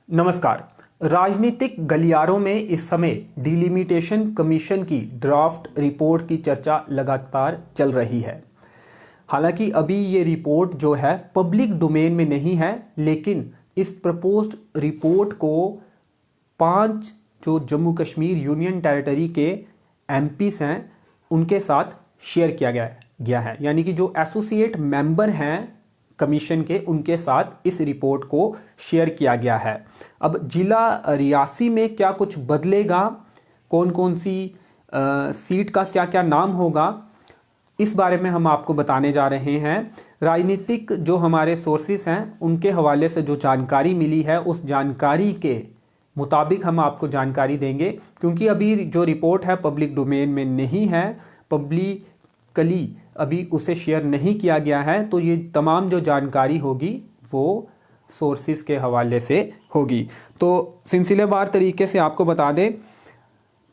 नमस्कार। राजनीतिक गलियारों में इस समय डिलिमिटेशन कमीशन की ड्राफ्ट रिपोर्ट की चर्चा लगातार चल रही है। हालांकि अभी ये रिपोर्ट जो है पब्लिक डोमेन में नहीं है, लेकिन इस प्रपोज्ड रिपोर्ट को 5 जो जम्मू कश्मीर यूनियन टेरिटरी के एमपीस हैं उनके साथ शेयर किया गया है। यानी कि जो एसोसिएट मेंबर हैं कमीशन के, उनके साथ इस रिपोर्ट को शेयर किया गया है। अब जिला रियासी में क्या कुछ बदलेगा, कौन कौन सी सीट का क्या क्या नाम होगा, इस बारे में हम आपको बताने जा रहे हैं। राजनीतिक जो हमारे सोर्सेस हैं उनके हवाले से जो जानकारी मिली है उस जानकारी के मुताबिक हम आपको जानकारी देंगे, क्योंकि अभी जो रिपोर्ट है पब्लिक डोमेन में नहीं है, पब्लिकली अभी उसे शेयर नहीं किया गया है। तो ये तमाम जो जानकारी होगी वो सोर्सेस के हवाले से होगी। तो सिलसिलेवार तरीके से आपको बता दें,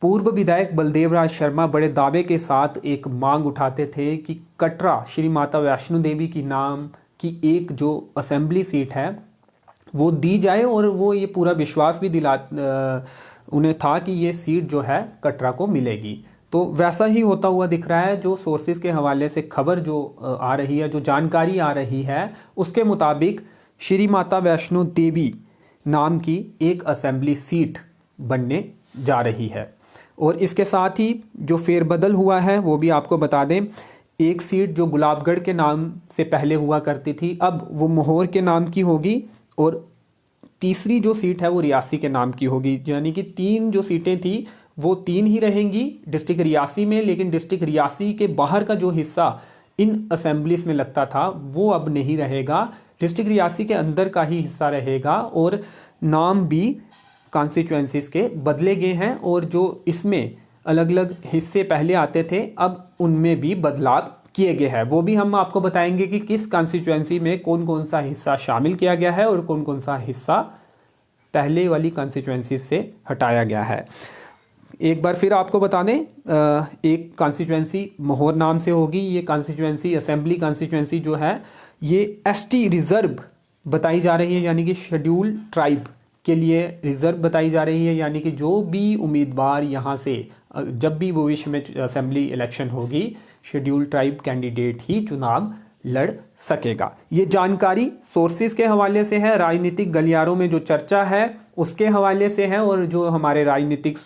पूर्व विधायक बलदेव राज शर्मा बड़े दावे के साथ एक मांग उठाते थे कि कटरा श्री माता वैष्णो देवी की नाम की एक जो असेंबली सीट है वो दी जाए, और वो ये पूरा विश्वास भी उन्हें था कि ये सीट जो है कटरा को मिलेगी। तो वैसा ही होता हुआ दिख रहा है। जो सोर्सेज के हवाले से खबर जो आ रही है, जो जानकारी आ रही है, उसके मुताबिक श्री माता वैष्णो देवी नाम की एक असेंबली सीट बनने जा रही है। और इसके साथ ही जो फेरबदल हुआ है वो भी आपको बता दें। एक सीट जो गुलाबगढ़ के नाम से पहले हुआ करती थी, अब वो मोहर के नाम की होगी, और तीसरी जो सीट है वो रियासी के नाम की होगी। यानी कि 3 जो सीटें थी वो 3 ही रहेंगी डिस्ट्रिक्ट रियासी में, लेकिन डिस्ट्रिक्ट रियासी के बाहर का जो हिस्सा इन असेंबलीज में लगता था वो अब नहीं रहेगा, डिस्ट्रिक्ट रियासी के अंदर का ही हिस्सा रहेगा। और नाम भी कॉन्स्टिट्यूएंसीज के बदले गए हैं, और जो इसमें अलग अलग हिस्से पहले आते थे अब उनमें भी बदलाव किए गए हैं। वो भी हम आपको बताएंगे कि किस कॉन्स्टिट्यूएंसी में कौन कौन सा हिस्सा शामिल किया गया है और कौन कौन सा हिस्सा पहले वाली कॉन्स्टिट्यूएंसी से हटाया गया है। एक बार फिर आपको बता दें, एक कॉन्स्टिट्यूएंसी मोहर नाम से होगी। ये कॉन्स्टिट्यूएंसी असेंबली कॉन्स्टिट्यूएंसी जो है ये एसटी रिजर्व बताई जा रही है, यानी कि शेड्यूल ट्राइब के लिए रिजर्व बताई जा रही है। यानी कि जो भी उम्मीदवार यहाँ से जब भी भविष्य में असेंबली इलेक्शन होगी, शेड्यूल ट्राइब कैंडिडेट ही चुनाव लड़ सकेगा। ये जानकारी सोर्सेज के हवाले से है, राजनीतिक गलियारों में जो चर्चा है उसके हवाले से है, और जो हमारे राजनीतिक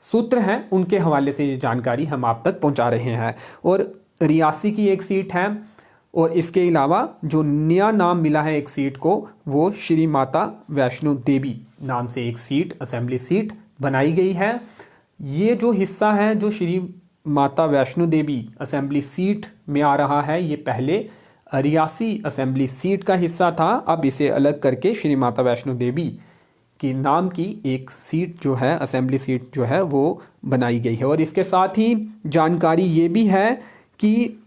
सूत्र हैं उनके हवाले से ये जानकारी हम आप तक पहुंचा रहे हैं। और रियासी की एक सीट है, और इसके अलावा जो नया नाम मिला है एक सीट को, वो श्री माता वैष्णो देवी नाम से एक सीट असेंबली सीट बनाई गई है। ये जो हिस्सा है जो श्री माता वैष्णो देवी असेंबली सीट में आ रहा है, ये पहले रियासी असेंबली सीट का हिस्सा था। अब इसे अलग करके श्री माता वैष्णो देवी की नाम की एक सीट जो है असेंबली सीट जो है वो बनाई गई है। और इसके साथ ही जानकारी ये भी है कि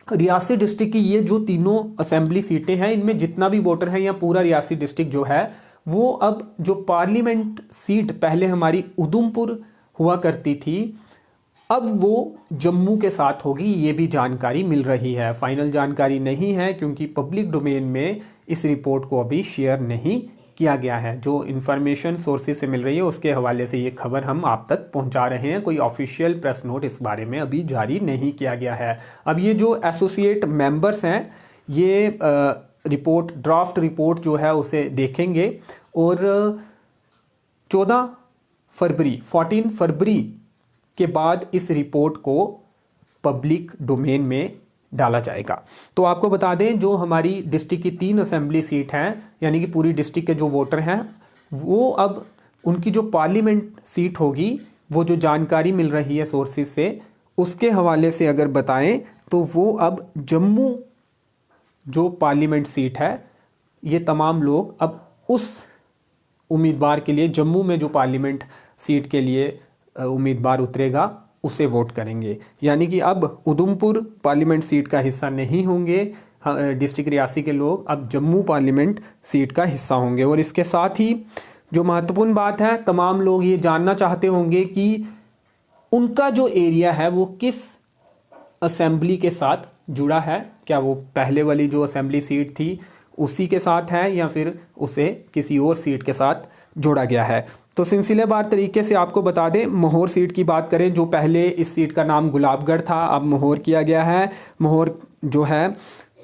रियासी डिस्ट्रिक्ट की ये जो तीनों असेंबली सीटें हैं, इनमें जितना भी वोटर है या पूरा रियासी डिस्ट्रिक्ट जो है वो अब जो पार्लियामेंट सीट पहले हमारी उधमपुर हुआ करती थी, अब वो जम्मू के साथ होगी। ये भी जानकारी मिल रही है। फाइनल जानकारी नहीं है, क्योंकि पब्लिक डोमेन में इस रिपोर्ट को अभी शेयर नहीं किया गया है। जो इन्फॉर्मेशन सोर्सेज से मिल रही है उसके हवाले से ये खबर हम आप तक पहुंचा रहे हैं। कोई ऑफिशियल प्रेस नोट इस बारे में अभी जारी नहीं किया गया है। अब ये जो एसोसिएट मेंबर्स हैं ये रिपोर्ट, ड्राफ्ट रिपोर्ट जो है उसे देखेंगे, और 14 फरवरी के बाद इस रिपोर्ट को पब्लिक डोमेन में डाला जाएगा। तो आपको बता दें, जो हमारी डिस्ट्रिक्ट की 3 असेंबली सीट हैं, यानी कि पूरी डिस्ट्रिक्ट के जो वोटर हैं वो अब उनकी जो पार्लियामेंट सीट होगी, वो जो जानकारी मिल रही है सोर्सेज से उसके हवाले से अगर बताएं तो वो अब जम्मू जो पार्लियामेंट सीट है, ये तमाम लोग अब उस उम्मीदवार के लिए, जम्मू में जो पार्लियामेंट सीट के लिए उम्मीदवार उतरेगा उसे वोट करेंगे। यानी कि अब उधमपुर पार्लियामेंट सीट का हिस्सा नहीं होंगे डिस्ट्रिक्ट रियासी के लोग, अब जम्मू पार्लियामेंट सीट का हिस्सा होंगे। और इसके साथ ही जो महत्वपूर्ण बात है, तमाम लोग ये जानना चाहते होंगे कि उनका जो एरिया है वो किस असेंबली के साथ जुड़ा है। क्या वो पहले वाली जो असेंबली सीट थी उसी के साथ है या फिर उसे किसी और सीट के साथ जोड़ा गया है। तो सिलसिलेवार तरीके से आपको बता दें, मोहर सीट की बात करें, जो पहले इस सीट का नाम गुलाबगढ़ था, अब मोहर किया गया है। मोहर जो है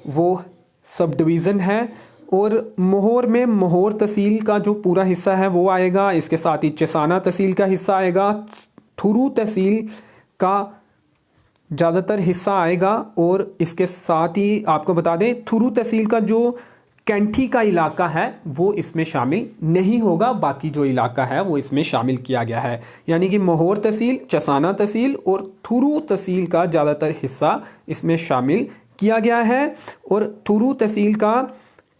वो सब डिवीज़न है और मोहर में मोहर तहसील का जो पूरा हिस्सा है वो आएगा। इसके साथ ही चसाना तहसील का हिस्सा आएगा, थुरू तहसील का ज़्यादातर हिस्सा आएगा और इसके साथ ही आपको बता दें थुरू तहसील का जो कैंठी का इलाका है वो इसमें शामिल नहीं होगा, बाकी जो इलाका है वो इसमें शामिल किया गया है। यानी कि मोहर तहसील, चसाना तहसील और थुरू तहसील का ज़्यादातर हिस्सा इसमें शामिल किया गया है और थुरू तहसील का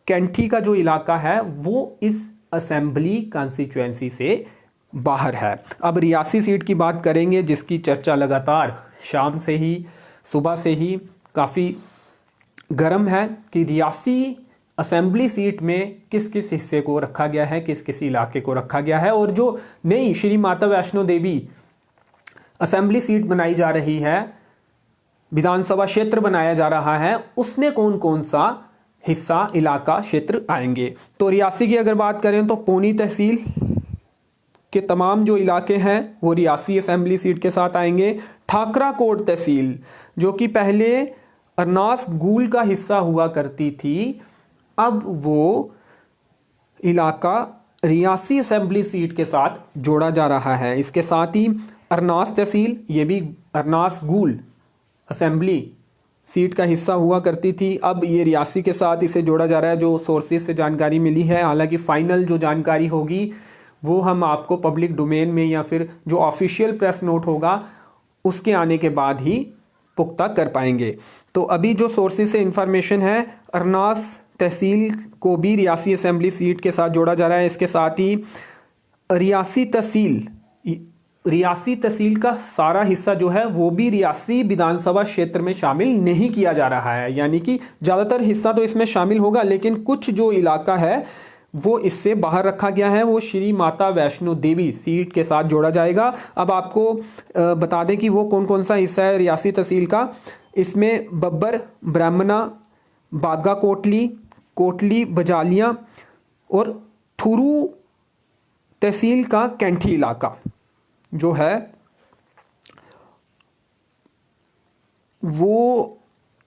कैंठी का जो इलाका है वो इस असेंबली कॉन्स्टिट्यूएंसी से बाहर है। अब रियासी सीट की बात करेंगे, जिसकी चर्चा लगातार शाम से ही, सुबह से ही काफ़ी गर्म है कि रियासी असेंबली सीट में किस किस हिस्से को रखा गया है, किस किस इलाके को रखा गया है और जो नई श्री माता वैष्णो देवी असेंबली सीट बनाई जा रही है, विधानसभा क्षेत्र बनाया जा रहा है, उसमें कौन कौन सा हिस्सा, इलाका, क्षेत्र आएंगे। तो रियासी की अगर बात करें तो पौनी तहसील के तमाम जो इलाके हैं वो रियासी असेंबली सीट के साथ आएंगे। ठाकराकोट तहसील जो कि पहले अरनास गूल का हिस्सा हुआ करती थी, अब वो इलाका रियासी असेंबली सीट के साथ जोड़ा जा रहा है। इसके साथ ही अरनास तहसील, ये भी अरनास गूल असेंबली सीट का हिस्सा हुआ करती थी, अब ये रियासी के साथ इसे जोड़ा जा रहा है, जो सोर्सेज से जानकारी मिली है। हालांकि फाइनल जो जानकारी होगी वो हम आपको पब्लिक डोमेन में या फिर जो ऑफिशियल प्रेस नोट होगा उसके आने के बाद ही पुख्ता कर पाएंगे। तो अभी जो सोर्सेज से इंफॉर्मेशन है, अरनास तहसील को भी रियासी असेंबली सीट के साथ जोड़ा जा रहा है। इसके साथ ही रियासी तहसील का सारा हिस्सा जो है वो भी रियासी विधानसभा क्षेत्र में शामिल नहीं किया जा रहा है। यानी कि ज़्यादातर हिस्सा तो इसमें शामिल होगा, लेकिन कुछ जो इलाका है वो इससे बाहर रखा गया है, वो श्री माता वैष्णो देवी सीट के साथ जोड़ा जाएगा। अब आपको बता दें कि वो कौन कौन सा हिस्सा है रियासी तहसील का। इसमें बब्बर, ब्राह्मणा, बागा कोटली, कोटली बजालियाँ और थुरू तहसील का कैंठी इलाका जो है वो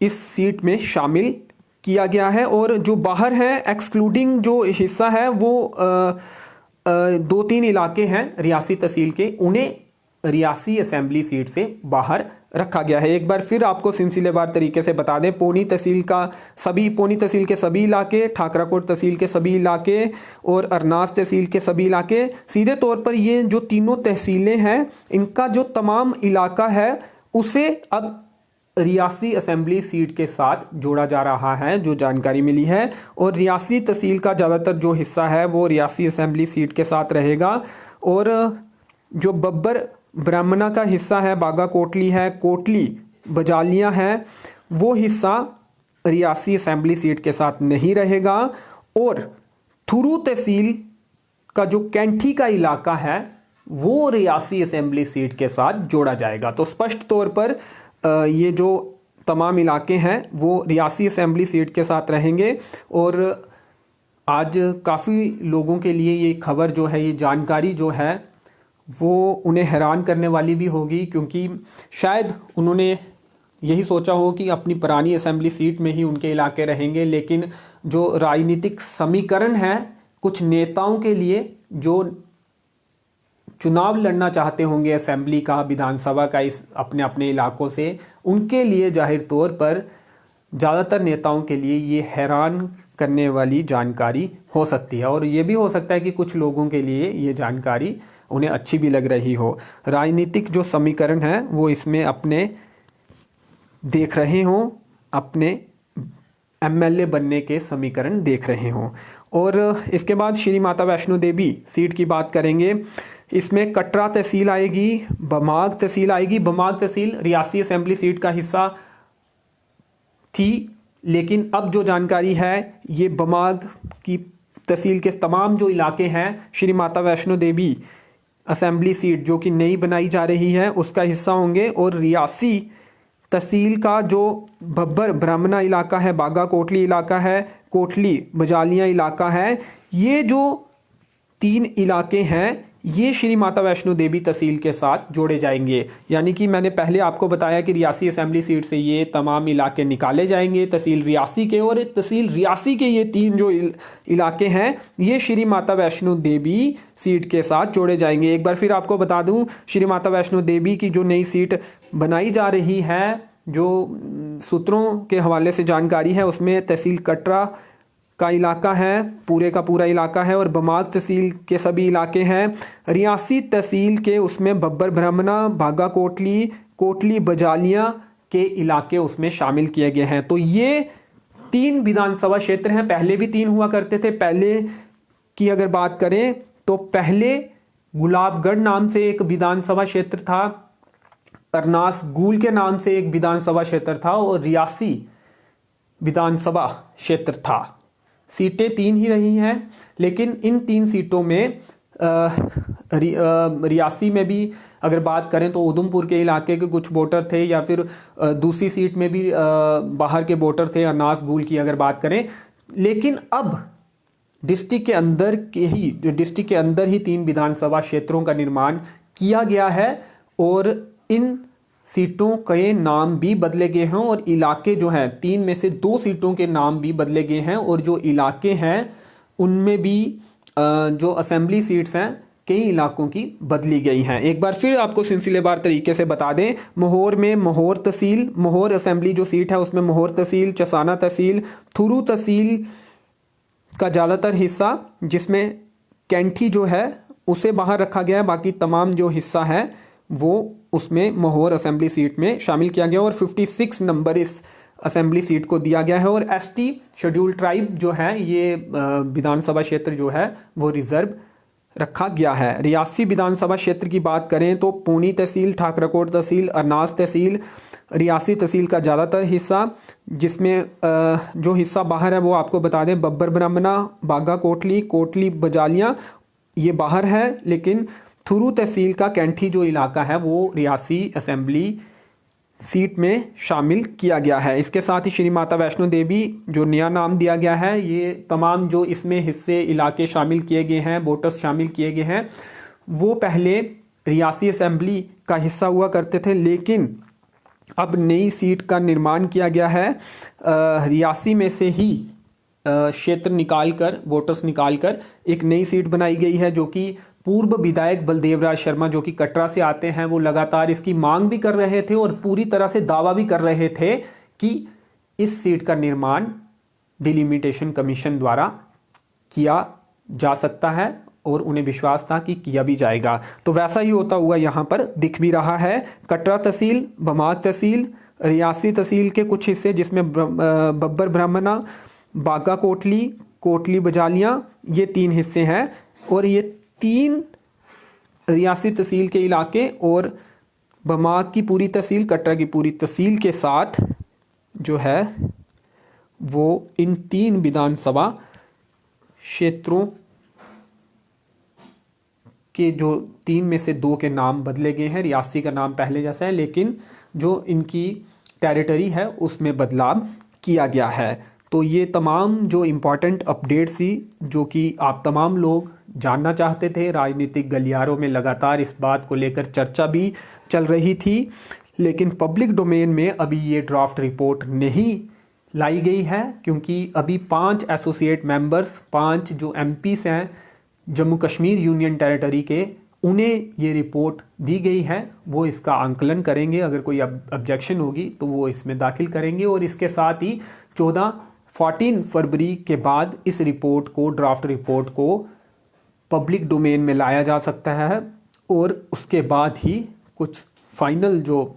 इस सीट में शामिल किया गया है। और जो बाहर है, एक्सक्लूडिंग जो हिस्सा है वो 2-3 इलाके हैं रियासी तहसील के, उन्हें रियासी असेंबली सीट से बाहर रखा गया है। एक बार फिर आपको सिलसिलेवार तरीके से बता दें, पौनी तहसील के सभी इलाके, ठाकराकोट तहसील के सभी इलाके और अरनास तहसील के सभी इलाके, सीधे तौर पर ये जो तीनों तहसीलें हैं इनका जो तमाम इलाका है उसे अब रियासी असेंबली सीट के साथ जोड़ा जा रहा है, जो जानकारी मिली है। और रियासी तहसील का ज़्यादातर जो हिस्सा है वो रियासी असेंबली सीट के साथ रहेगा और जो बब्बर ब्राह्मणा का हिस्सा है, बागा कोटली है, कोटली बजालियाँ है, वो हिस्सा रियासी असेंबली सीट के साथ नहीं रहेगा। और थुरू तहसील का जो कैंठी का इलाका है वो रियासी असेंबली सीट के साथ जोड़ा जाएगा। तो स्पष्ट तौर पर ये जो तमाम इलाके हैं वो रियासी असेंबली सीट के साथ रहेंगे। और आज काफ़ी लोगों के लिए ये खबर जो है, ये जानकारी जो है वो उन्हें हैरान करने वाली भी होगी, क्योंकि शायद उन्होंने यही सोचा हो कि अपनी पुरानी असेंबली सीट में ही उनके इलाके रहेंगे। लेकिन जो राजनीतिक समीकरण है कुछ नेताओं के लिए जो चुनाव लड़ना चाहते होंगे असेंबली का, विधानसभा का, इस अपने अपने इलाकों से, उनके लिए जाहिर तौर पर ज़्यादातर नेताओं के लिए ये हैरान करने वाली जानकारी हो सकती है। और ये भी हो सकता है कि कुछ लोगों के लिए ये जानकारी उन्हें अच्छी भी लग रही हो। राजनीतिक जो समीकरण है वो इसमें अपने देख रहे हों, अपने एमएलए बनने के समीकरण देख रहे हों। और इसके बाद श्री माता वैष्णो देवी सीट की बात करेंगे। इसमें कटरा तहसील आएगी, बमाग तहसील आएगी। बमाग तहसील रियासी असेंबली सीट का हिस्सा थी, लेकिन अब जो जानकारी है ये बमाग की तहसील के तमाम जो इलाके हैं श्री माता वैष्णो देवी असेंबली सीट जो कि नई बनाई जा रही है उसका हिस्सा होंगे। और रियासी तहसील का जो बब्बर ब्राह्मणा इलाका है, बागा कोटली इलाका है, कोटली बजालियाँ इलाका है, ये जो 3 इलाके हैं ये श्री माता वैष्णो देवी तहसील के साथ जोड़े जाएंगे। यानी कि मैंने पहले आपको बताया कि रियासी असेंबली सीट से ये तमाम इलाके निकाले जाएंगे तहसील रियासी के, और तहसील रियासी के ये 3 जो इलाके हैं ये श्री माता वैष्णो देवी सीट के साथ जोड़े जाएंगे। एक बार फिर आपको बता दूं, श्री माता वैष्णो देवी की जो नई सीट बनाई जा रही है, जो सूत्रों के हवाले से जानकारी है, उसमें तहसील कटरा का इलाका है, पूरे का पूरा इलाका है, और बमाग तहसील के सभी इलाके हैं। रियासी तहसील के उसमें बब्बर ब्राह्मणा, बागा कोटली, कोटली बजालियाँ के इलाके उसमें शामिल किए गए हैं। तो ये 3 विधानसभा क्षेत्र हैं, पहले भी 3 हुआ करते थे। पहले की अगर बात करें तो पहले गुलाबगढ़ नाम से एक विधानसभा क्षेत्र था, अरनास गूल के नाम से एक विधानसभा क्षेत्र था, और रियासी विधानसभा क्षेत्र था। सीटें 3 ही रही हैं, लेकिन इन 3 सीटों में रियासी में भी अगर बात करें तो उधमपुर के इलाके के कुछ वोटर थे, या फिर दूसरी सीट में भी बाहर के वोटर थे, अरनास गूल की अगर बात करें। लेकिन अब डिस्ट्रिक्ट के अंदर ही 3 विधानसभा क्षेत्रों का निर्माण किया गया है, और इन सीटों के नाम भी बदले गए हैं, और इलाके जो हैं 3 में से 2 सीटों के नाम भी बदले गए हैं, और जो इलाके हैं उनमें भी जो असेंबली सीट्स हैं कई इलाकों की बदली गई हैं। एक बार फिर आपको सिलसिलेवार तरीके से बता दें, मोहोर में मोहोर तहसील, मोहोर असेंबली जो सीट है उसमें मोहोर तहसील, चसाना तहसील, थुरू तहसील का ज़्यादातर हिस्सा, जिसमें कैंठी जो है उसे बाहर रखा गया है, बाकी तमाम जो हिस्सा है वो उसमें मोहोर असेंबली सीट में शामिल किया गया, और 56 नंबर इस असेंबली सीट को दिया गया है। और एसटी शेड्यूल ट्राइब जो है ये विधानसभा क्षेत्र जो है वो रिजर्व रखा गया है। रियासी विधानसभा क्षेत्र की बात करें तो पूनी तहसील, ठाकराकोट तहसील, अरनास तहसील, रियासी तहसील का ज़्यादातर हिस्सा, जिसमें जो हिस्सा बाहर है वो आपको बता दें, बब्बर ब्राह्मणा, बागा कोटली, कोटली बजालियाँ ये बाहर है, लेकिन थुरू तहसील का कैंठी जो इलाका है वो रियासी असेंबली सीट में शामिल किया गया है। इसके साथ ही श्री माता वैष्णो देवी जो नया नाम दिया गया है, ये तमाम जो इसमें हिस्से इलाके शामिल किए गए हैं, वोटर्स शामिल किए गए हैं, वो पहले रियासी असेंबली का हिस्सा हुआ करते थे, लेकिन अब नई सीट का निर्माण किया गया है। रियासी में से ही क्षेत्र निकालकर, वोटर्स निकालकर एक नई सीट बनाई गई है, जो कि पूर्व विधायक बलदेव राज शर्मा जो कि कटरा से आते हैं, वो लगातार इसकी मांग भी कर रहे थे और पूरी तरह से दावा भी कर रहे थे कि इस सीट का निर्माण डिलिमिटेशन कमीशन द्वारा किया जा सकता है, और उन्हें विश्वास था कि किया भी जाएगा। तो वैसा ही होता हुआ यहाँ पर दिख भी रहा है। कटरा तहसील, बमाग तहसील, रियासी तहसील के कुछ हिस्से जिसमें बब्बर ब्राह्मणा, बागा कोटली, कोटली बजालियाँ, ये 3 हिस्से हैं, और ये 3 रियासी तहसील के इलाके और बमाग की पूरी तहसील, कटरा की पूरी तहसील के साथ जो है वो इन 3 विधानसभा क्षेत्रों के जो 3 में से 2 के नाम बदले गए हैं। रियासी का नाम पहले जैसा है, लेकिन जो इनकी टेरिटरी है उसमें बदलाव किया गया है। तो ये तमाम जो इम्पॉर्टेंट अपडेट्स थी जो कि आप तमाम लोग जानना चाहते थे, राजनीतिक गलियारों में लगातार इस बात को लेकर चर्चा भी चल रही थी, लेकिन पब्लिक डोमेन में अभी ये ड्राफ्ट रिपोर्ट नहीं लाई गई है, क्योंकि अभी 5 एसोसिएट मेंबर्स, 5 जो एमपीस हैं जम्मू कश्मीर यूनियन टेरिटरी के, उन्हें ये रिपोर्ट दी गई है। वो इसका आंकलन करेंगे, अगर कोई ऑब्जेक्शन होगी तो वो इसमें दाखिल करेंगे, और इसके साथ ही 14 फरवरी के बाद इस रिपोर्ट को, ड्राफ्ट रिपोर्ट को पब्लिक डोमेन में लाया जा सकता है, और उसके बाद ही कुछ फाइनल जो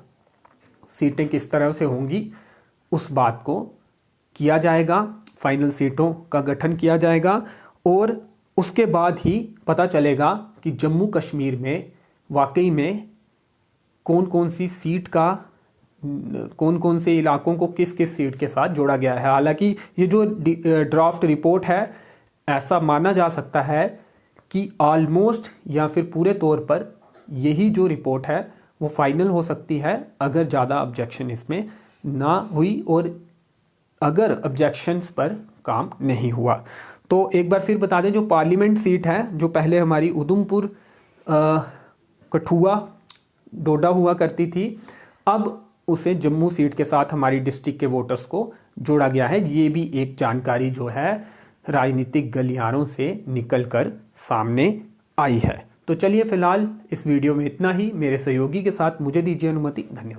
सीटें किस तरह से होंगी उस बात को किया जाएगा, फाइनल सीटों का गठन किया जाएगा, और उसके बाद ही पता चलेगा कि जम्मू कश्मीर में वाकई में कौन कौन सी सीट का, कौन कौन से इलाकों को किस किस सीट के साथ जोड़ा गया है। हालांकि ये जो ड्राफ्ट रिपोर्ट है, ऐसा माना जा सकता है कि ऑलमोस्ट या फिर पूरे तौर पर यही जो रिपोर्ट है वो फाइनल हो सकती है, अगर ज़्यादा ऑब्जेक्शन इसमें ना हुई, और अगर ऑब्जेक्शंस पर काम नहीं हुआ। तो एक बार फिर बता दें, जो पार्लियामेंट सीट है जो पहले हमारी उधमपुर कठुआ डोडा हुआ करती थी, अब उसे जम्मू सीट के साथ हमारी डिस्ट्रिक्ट के वोटर्स को जोड़ा गया है। ये भी एक जानकारी जो है राजनीतिक गलियारों से निकलकर सामने आई है। तो चलिए फिलहाल इस वीडियो में इतना ही। मेरे सहयोगी के साथ मुझे दीजिए अनुमति। धन्यवाद।